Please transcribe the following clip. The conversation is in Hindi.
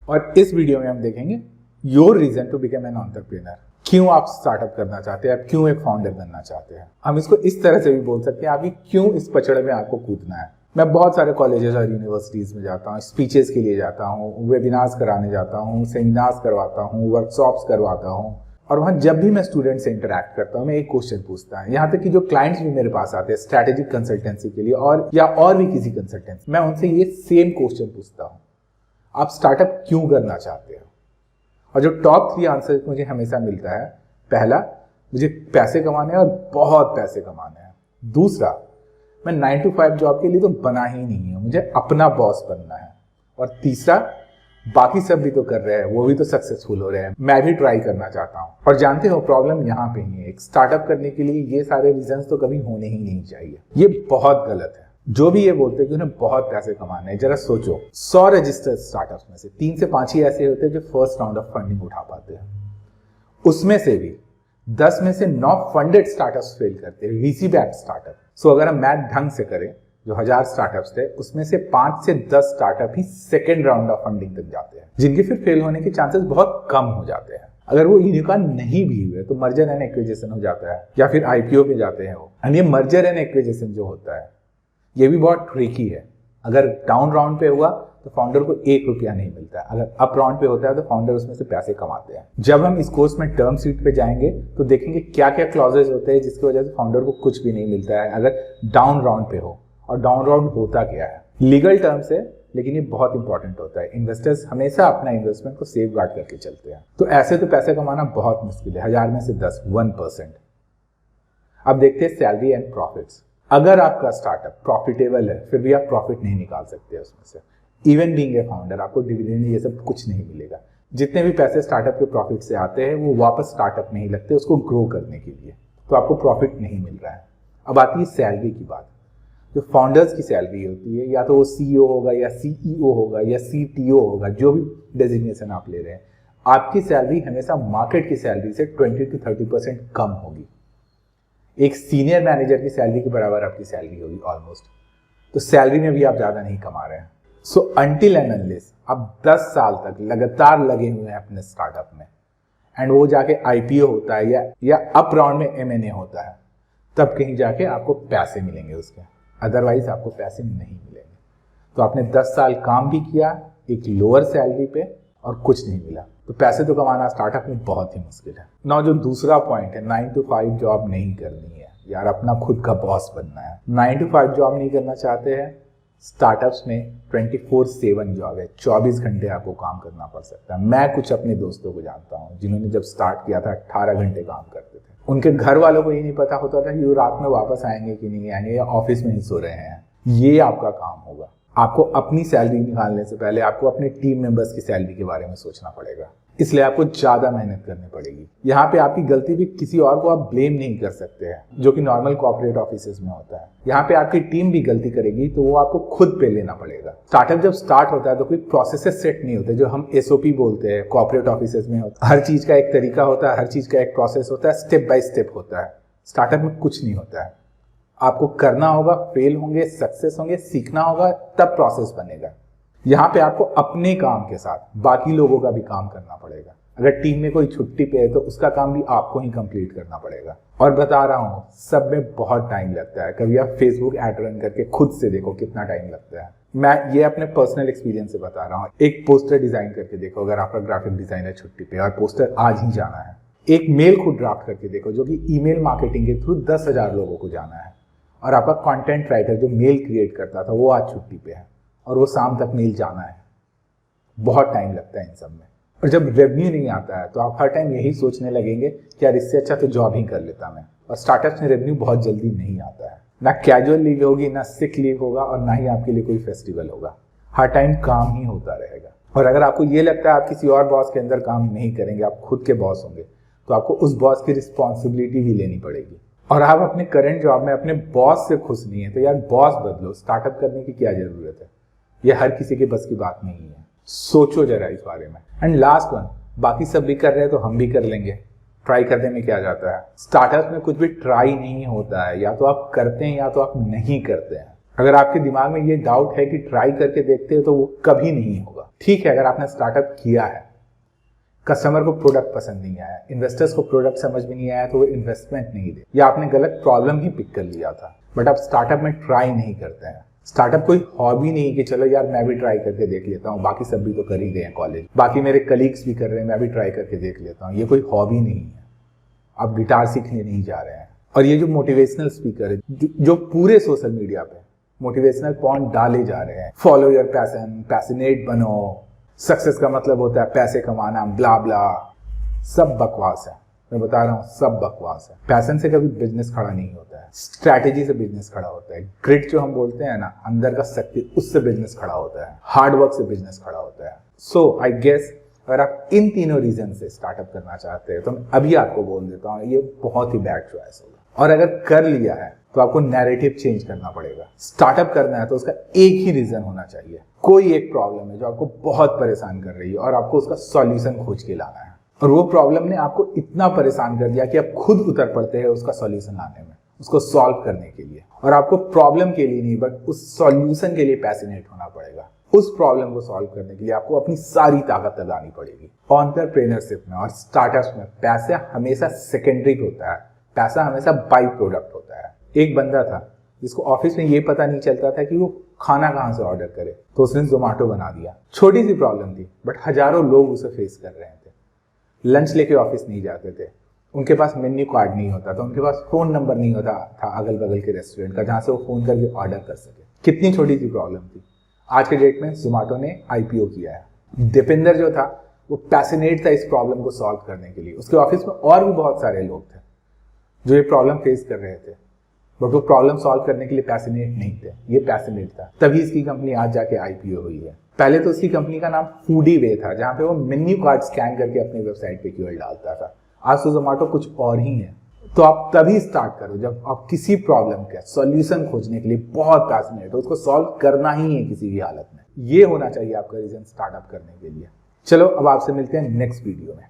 और इस वीडियो में हम देखेंगे your reason to become an entrepreneur. क्यों आप स्टार्टअप करना चाहते हैं, आप क्यों एक फाउंडर बनना चाहते हैं। हम इसको इस तरह से भी बोल सकते हैं, आपकी क्यों इस पचड़े में आपको कूदना है। मैं बहुत सारे कॉलेजेस और यूनिवर्सिटीज में जाता हूँ, स्पीचेस के लिए जाता हूँ, वेबिनार्स कराने जाता हूँ, सेमिनार्स करवाता हूँ, वर्कशॉप्स करवाता हूँ, और वहाँ जब भी मैं स्टूडेंट से इंटरेक्ट करता हूँ मैं एक क्वेश्चन पूछता हूँ। यहाँ तक कि जो क्लाइंट्स भी मेरे पास आते हैं स्ट्रैटेजिक कंसल्टेंसी के लिए और भी किसी कंसल्टेंसी, मैं उनसे ये सेम क्वेश्चन पूछता हूँ, आप स्टार्टअप क्यों करना चाहते हो। और जो टॉप 3 आंसर मुझे हमेशा मिलता है, पहला, मुझे पैसे कमाने हैं और बहुत पैसे कमाने हैं। दूसरा, मैं 9 to 5 जॉब के लिए तो बना ही नहीं है, मुझे अपना बॉस बनना है। और तीसरा, बाकी सब भी तो कर रहे हैं, वो भी तो सक्सेसफुल हो रहे हैं, मैं भी ट्राई करना चाहता हूँ। और जानते हो प्रॉब्लम यहाँ पे ही है, एक स्टार्टअप करने के लिए ये सारे रीजंस तो कभी होने ही नहीं चाहिए। ये बहुत गलत है। जो भी ये बोलते हैं कि उन्हें बहुत पैसे कमाने हैं, जरा सोचो 100 रजिस्टर्ड स्टार्टअप्स में से 3 से 5 ही ऐसे होते हैं जो फर्स्ट राउंड ऑफ फंडिंग उठा पाते हैं। उसमें से भी 10 में से 9 फंडेड स्टार्टअप्स फेल करते हैं, वीसी बैक्ड स्टार्टअप। सो अगर हम मैथ ढंग से करें, जो 1000 स्टार्टअप्स थे उसमें से 5 से 10 startup he second round of funding तक जाते हैं, जिनके फिर फेल होने के चांसेस बहुत कम हो जाते हैं। अगर वो यूनिकॉर्न नहीं भी हुए तो मर्जर एंड एक्विजिशन हो जाता है या फिर आईपीओ पे जाते हैं वो। एंड ये मर्जर एंड एक्विजिशन जो होता है ये भी बहुत ट्रिकी है। अगर डाउन राउंड पे हुआ तो फाउंडर को 1 रुपया नहीं मिलता है, अगर अप राउंड पे होता है तो फाउंडर उसमें से पैसे कमाते हैं। जब हम इस कोर्स में टर्म शीट पे जाएंगे तो देखेंगे क्या क्या क्लॉजेज होते हैं जिसकी वजह से फाउंडर को कुछ भी नहीं मिलता है अगर डाउन राउंड पे हो। और डाउन राउंड होता क्या है, लीगल टर्म्स है, लेकिन ये बहुत इंपॉर्टेंट होता है। इन्वेस्टर्स हमेशा अपना इन्वेस्टमेंट को सेफ गार्ड करके चलते हैं। तो ऐसे तो पैसे कमाना बहुत मुश्किल है, 1000 में से 10, 1%। अब देखते हैं सैलरी एंड प्रॉफिट्स। अगर आपका स्टार्टअप प्रॉफिटेबल है फिर भी आप प्रॉफिट नहीं निकाल सकते उसमें से, इवन बीइंग ए फाउंडर आपको डिविडेंड ये सब कुछ नहीं मिलेगा। जितने भी पैसे स्टार्टअप के प्रॉफिट से आते हैं वो वापस स्टार्टअप में ही लगते हैं उसको ग्रो करने के लिए, तो आपको प्रॉफिट नहीं मिल रहा है। अब आती है सैलरी की बात। जो फाउंडर्स की सैलरी होती है, या तो वो सीईओ होगा या सीईओ होगा या सीटीओ होगा, जो भी डेजिग्नेशन आप ले रहे हैं, आपकी सैलरी हमेशा मार्केट की सैलरी से 20 to 30% कम होगी। एक सीनियर मैनेजर की सैलरी के बराबर आपकी सैलरी होगी ऑलमोस्ट। तो सैलरी में भी आप ज्यादा नहीं कमा रहे हैं। सो अंटिल एंड अनलेस आप 10 साल तक लगातार लगे हुए हैं अपने स्टार्टअप में एंड वो जाके आईपीओ होता है या अप राउंड में एमएनए होता है, तब कहीं जाके आपको पैसे मिलेंगे उसके, अदरवाइज आपको पैसे नहीं मिलेंगे। तो आपने 10 साल काम भी किया एक लोअर सैलरी पे और कुछ नहीं मिला, तो पैसे तो कमाना स्टार्टअप में बहुत ही मुश्किल है ना। जो दूसरा पॉइंट है, 9 to 5 जॉब नहीं करनी है यार, अपना खुद का बॉस बनना है। 9 to 5 जॉब नहीं करना चाहते हैं, स्टार्टअप्स में 24/7 जॉब है, 24 घंटे आपको काम करना पड़ सकता है। मैं कुछ अपने दोस्तों को जानता हूँ जिन्होंने जब स्टार्ट किया था 18 घंटे काम करते थे। उनके घर वालों को ये नहीं पता होता था कि वो रात में वापस आएंगे कि नहीं आएंगे, या ऑफिस में ही सो रहे हैं। ये आपका काम होगा। आपको अपनी सैलरी निकालने से पहले आपको अपने टीम मेंबर्स की सैलरी के बारे में सोचना पड़ेगा, इसलिए आपको ज्यादा मेहनत करनी पड़ेगी। यहाँ पे आपकी गलती भी किसी और को आप ब्लेम नहीं कर सकते हैं, जो कि नॉर्मल कॉर्पोरेट ऑफिसेज में होता है। यहाँ पे आपकी टीम भी गलती करेगी तो वो आपको खुद पे लेना पड़ेगा। स्टार्टअप जब स्टार्ट होता है तो कोई प्रोसेसेस सेट नहीं होते, जो हम एसओपी बोलते हैं कॉर्पोरेट ऑफिसेज में होता है। हर चीज का एक तरीका होता है, हर चीज का एक प्रोसेस होता है, स्टेप बाय स्टेप होता है। स्टार्टअप में कुछ नहीं होता है, आपको करना होगा, फेल होंगे, सक्सेस होंगे, सीखना होगा, तब प्रोसेस बनेगा। यहाँ पे आपको अपने काम के साथ बाकी लोगों का भी काम करना पड़ेगा। अगर टीम में कोई छुट्टी पे है तो उसका काम भी आपको ही कंप्लीट करना पड़ेगा। और बता रहा हूँ सब में बहुत टाइम लगता है। कभी आप फेसबुक ऐड रन करके खुद से देखो कितना टाइम लगता है। मैं ये अपने पर्सनल एक्सपीरियंस से बता रहा हूँ। एक पोस्टर डिजाइन करके देखो, अगर आपका ग्राफिक डिजाइनर छुट्टी पे और पोस्टर आज ही जाना है। एक मेल खुद ड्राफ्ट करके देखो जो कि ईमेल मार्केटिंग के थ्रू 10,000 लोगों को जाना है, और आपका कंटेंट राइटर जो मेल क्रिएट करता था वो आज छुट्टी पे है और वो शाम तक मेल जाना है। बहुत टाइम लगता है इन सब में। और जब रेवेन्यू नहीं आता है तो आप हर टाइम यही सोचने लगेंगे कि यार इससे अच्छा तो जॉब ही कर लेता मैं। और स्टार्टअप्स में रेवेन्यू बहुत जल्दी नहीं आता है, ना कैजुअल लीव होगी, ना सिक लीव होगा, और ना ही आपके लिए कोई फेस्टिवल होगा। हर टाइम काम ही होता रहेगा। और अगर आपको ये लगता है आप किसी और बॉस के अंदर काम नहीं करेंगे, आप खुद के बॉस होंगे, तो आपको उस बॉस की रिस्पॉन्सिबिलिटी भी लेनी पड़ेगी। और आप अपने करंट जॉब में अपने बॉस से खुश नहीं है तो यार बॉस बदलो। स्टार्टअप करने की क्या जरूरत है, ये हर किसी के बस की बात नहीं है। सोचो जरा इस बारे में। एंड लास्ट वन, बाकी सब भी कर रहे हैं तो हम भी कर लेंगे। ट्राई करने में क्या जाता है। स्टार्टअप में कुछ भी ट्राई नहीं होता है, या तो आप करते हैं या तो आप नहीं करते हैं। अगर आपके दिमाग में ये डाउट है कि ट्राई करके देखते हैं तो वो कभी नहीं होगा। ठीक है, अगर आपने स्टार्टअप किया है, कस्टमर को प्रोडक्ट पसंद नहीं आया, इन्वेस्टर्स को प्रोडक्ट समझ में नहीं आया तो वो इन्वेस्टमेंट नहीं दे, या आपने गलत प्रॉब्लम ही पिक कर लिया था, बट आप स्टार्टअप में ट्राई नहीं करते हैं। स्टार्टअप कोई हॉबी नहीं कि चलो यार मैं भी ट्राई करके देख लेता हूँ, बाकी सब भी तो कर ही रहे हैं कॉलेज, बाकी मेरे कलीग्स भी कर रहे हैं, मैं भी ट्राई करके देख लेता हूँ। ये कोई हॉबी नहीं है। आप गिटार सीखने नहीं जा रहे हैं। और ये जो मोटिवेशनल स्पीकर है जो पूरे सोशल मीडिया पे मोटिवेशनल पॉइंट डाले जा रहे हैं, फॉलो योर पैशन, पैशनेट बनो, सक्सेस का मतलब होता है पैसे कमाना, ब्ला ब्ला, सब बकवास है। मैं बता रहा हूँ, सब बकवास है। पैशन से कभी बिजनेस खड़ा नहीं होता है, स्ट्रैटेजी से बिजनेस खड़ा होता है। ग्रिट जो हम बोलते हैं ना, अंदर का शक्ति, उससे बिजनेस खड़ा होता है। हार्ड वर्क से बिजनेस खड़ा होता है। सो आई गेस अगर आप इन तीनों रीजन से स्टार्टअप करना चाहते हैं तो मैं अभी आपको बोल देता हूँ, ये बहुत ही बैड चॉइस होगा। और अगर कर लिया है तो आपको नैरेटिव चेंज करना पड़ेगा। स्टार्टअप करना है तो उसका एक ही रीजन होना चाहिए। कोई एक प्रॉब्लम है जो आपको बहुत परेशान कर रही है और आपको उसका सॉल्यूशन खोज के लाना है, और वो प्रॉब्लम ने आपको इतना परेशान कर दिया कि आप खुद उतर पड़ते हैं उसका सॉल्यूशन लाने में, उसको सॉल्व करने के लिए। और आपको प्रॉब्लम के लिए नहीं बट उस सॉल्यूशन के लिए पैशनेट होना पड़ेगा। उस प्रॉब्लम को सॉल्व करने के लिए आपको अपनी सारी ताकत लगानी पड़ेगी। एंटरप्रेन्योरशिप में और स्टार्टअप्स में पैसा हमेशा सेकेंडरी होता है, पैसा हमेशा बाई प्रोडक्ट होता है। एक बंदा था जिसको ऑफिस में ये पता नहीं चलता था कि वो खाना कहाँ से ऑर्डर करे, तो उसने जोमेटो बना दिया। छोटी सी प्रॉब्लम थी बट हजारों लोग उसे फेस कर रहे थे। लंच लेके ऑफिस नहीं जाते थे, उनके पास मेन्यू कार्ड नहीं होता था, उनके पास फोन नंबर नहीं होता था अगल बगल के रेस्टोरेंट का जहाँ से वो फोन करके ऑर्डर कर सके। कितनी छोटी सी प्रॉब्लम थी। आज के डेट में जोमेटो ने IPO किया है। दीपेंद्र जो था वो पैशनेट था इस प्रॉब्लम को सॉल्व करने के लिए। उसके ऑफिस में और भी बहुत सारे लोग थे जो ये प्रॉब्लम फेस कर रहे थे, बट वो प्रॉब्लम सॉल्व करने के लिए पैशनेट नहीं थे। ये पैशनेट था, तभी इसकी कंपनी आज जाके IPO हुई है। पहले तो उसकी कंपनी का नाम फूडी वे था, जहाँ पे वो मेन्यू कार्ड स्कैन करके अपनी वेबसाइट पे QL डालता था। आज तो जोमेटो कुछ और ही है। तो आप तभी स्टार्ट करो जब आप किसी प्रॉब्लम का सॉल्यूशन खोजने के लिए बहुत पैशनेट हो, उसको सॉल्व करना ही है किसी भी हालत में। ये होना चाहिए आपका रीजन स्टार्टअप करने के लिए। चलो अब आपसे मिलते हैं नेक्स्ट वीडियो में।